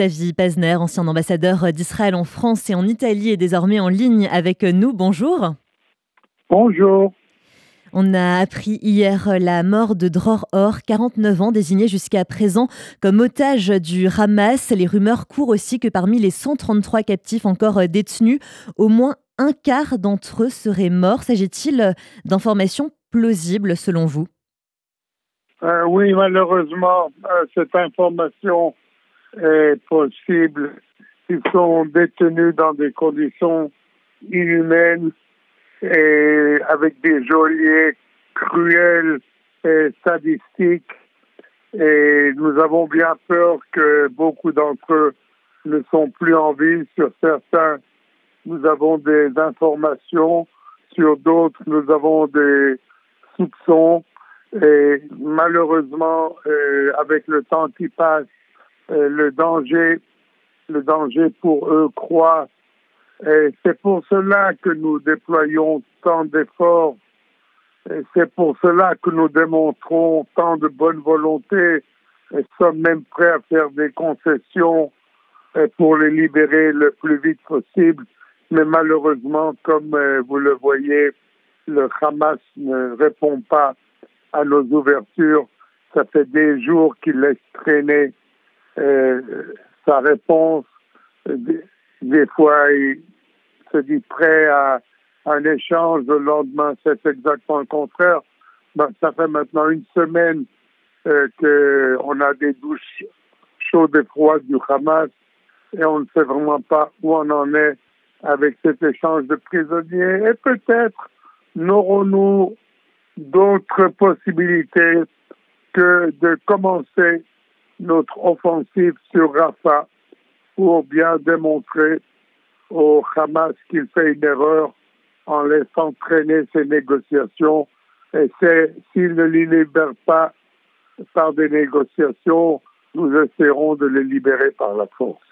David Pazner, ancien ambassadeur d'Israël en France et en Italie, est désormais en ligne avec nous. Bonjour. Bonjour. On a appris hier la mort de Dror Or, 49 ans, désigné jusqu'à présent comme otage du Hamas. Les rumeurs courent aussi que parmi les 133 captifs encore détenus, au moins un quart d'entre eux seraient morts. S'agit-il d'informations plausibles selon vous ? Oui, malheureusement, cette information est possible. Ils sont détenus dans des conditions inhumaines et avec des geôliers cruels et sadistiques. Et nous avons bien peur que beaucoup d'entre eux ne sont plus en vie. Sur certains, nous avons des informations. Sur d'autres, nous avons des soupçons. Et malheureusement, avec le temps qui passe, le danger pour eux croît. Et c'est pour cela que nous déployons tant d'efforts. Et c'est pour cela que nous démontrons tant de bonne volonté et sommes même prêts à faire des concessions pour les libérer le plus vite possible. Mais malheureusement, comme vous le voyez, le Hamas ne répond pas à nos ouvertures. Ça fait des jours qu'il laisse traîner sa réponse. Des fois, il se dit prêt à un échange. Le lendemain, c'est exactement le contraire. Ça fait maintenant une semaine qu'on a des douches chaudes et froides du Hamas et on ne sait vraiment pas où on en est avec cet échange de prisonniers. Et peut-être n'aurons-nous d'autres possibilités que de commencer notre offensive sur Rafah pour bien démontrer au Hamas qu'il fait une erreur en laissant traîner ces négociations. Et s'il ne les libère pas par des négociations, nous essaierons de les libérer par la force.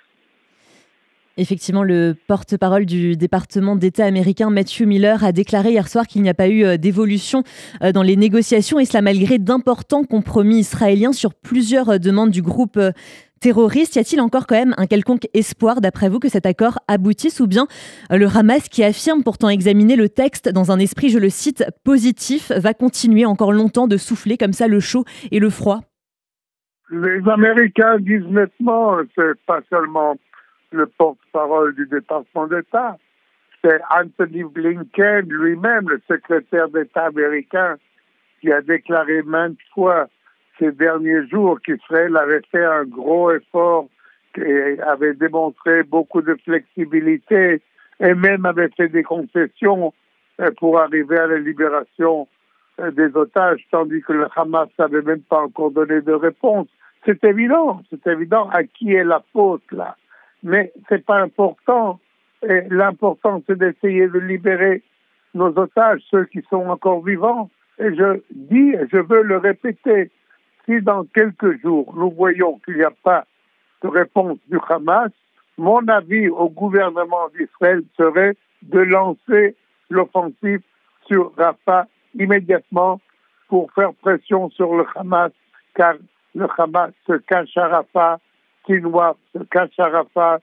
Effectivement, le porte-parole du département d'État américain, Matthew Miller, a déclaré hier soir qu'il n'y a pas eu d'évolution dans les négociations, et cela malgré d'importants compromis israéliens sur plusieurs demandes du groupe terroriste. Y a-t-il encore quand même un quelconque espoir, d'après vous, que cet accord aboutisse, ou bien le Hamas, qui affirme pourtant examiner le texte dans un esprit, je le cite, positif, va continuer encore longtemps de souffler comme ça le chaud et le froid? Les Américains disent nettement, c'est pas seulement le porte-parole du département d'État, c'est Anthony Blinken lui-même, le secrétaire d'État américain, qui a déclaré maintes fois ces derniers jours qu'Israël avait fait un gros effort et avait démontré beaucoup de flexibilité et même avait fait des concessions pour arriver à la libération des otages, tandis que le Hamas n'avait même pas encore donné de réponse. C'est évident à qui est la faute là. Mais c'est pas important. Et l'important, c'est d'essayer de libérer nos otages, ceux qui sont encore vivants. Et je dis, et je veux le répéter, si dans quelques jours, nous voyons qu'il n'y a pas de réponse du Hamas, mon avis au gouvernement d'Israël serait de lancer l'offensive sur Rafah immédiatement pour faire pression sur le Hamas, car le Hamas se cache à Rafah, Sinwar se cache à Rafah,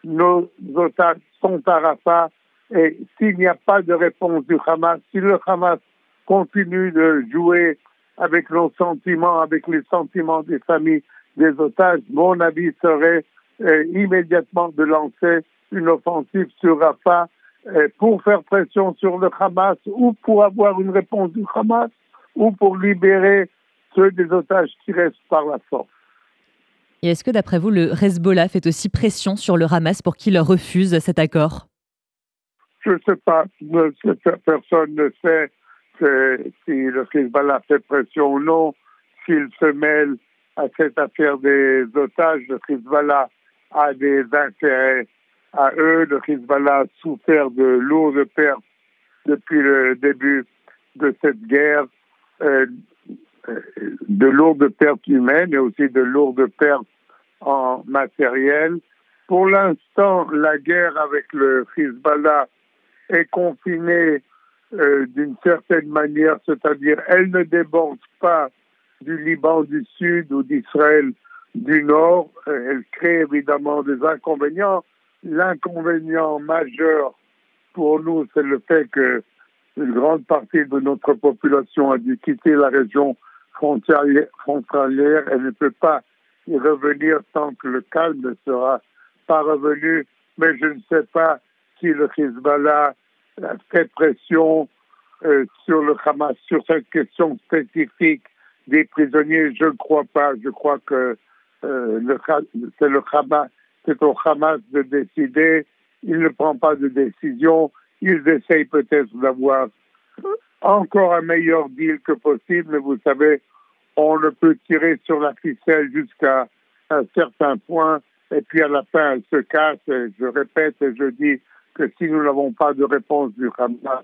nos otages sont à Rafah, et s'il n'y a pas de réponse du Hamas, si le Hamas continue de jouer avec nos sentiments, avec les sentiments des familles des otages, mon avis serait immédiatement de lancer une offensive sur Rafah pour faire pression sur le Hamas, ou pour avoir une réponse du Hamas, ou pour libérer ceux des otages qui restent par la force. Et est-ce que, d'après vous, le Hezbollah fait aussi pression sur le Hamas pour qu'il refuse cet accord? Je ne sais pas. Personne ne sait si le Hezbollah fait pression ou non, s'il se mêle à cette affaire des otages. Le Hezbollah a des intérêts à eux. Le Hezbollah a souffert de lourdes pertes depuis le début de cette guerre, de lourdes pertes humaines et aussi de lourdes pertes en matériel. Pour l'instant, la guerre avec le Hezbollah est confinée d'une certaine manière, c'est-à-dire elle ne déborde pas du Liban du Sud ou d'Israël du Nord. Elle crée évidemment des inconvénients. L'inconvénient majeur pour nous, c'est le fait que une grande partie de notre population a dû quitter la région frontalière. Elle ne peut pas y revenir tant que le calme ne sera pas revenu. Mais je ne sais pas si le Hezbollah fait pression sur le Hamas, sur cette question spécifique des prisonniers. Je ne crois pas. Je crois que c'est au Hamas de décider. Il ne prend pas de décision. Ils essayent peut-être d'avoir encore un meilleur deal que possible, mais vous savez, on ne peut tirer sur la ficelle jusqu'à un certain point, et puis à la fin, elle se casse. Et je répète et je dis que si nous n'avons pas de réponse du Hamas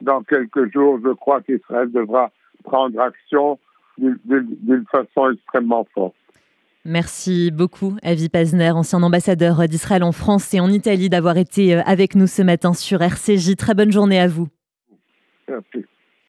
dans quelques jours, je crois qu'Israël devra prendre action d'une façon extrêmement forte. Merci beaucoup, Avi Pazner, ancien ambassadeur d'Israël en France et en Italie, d'avoir été avec nous ce matin sur RCJ. Très bonne journée à vous. Merci.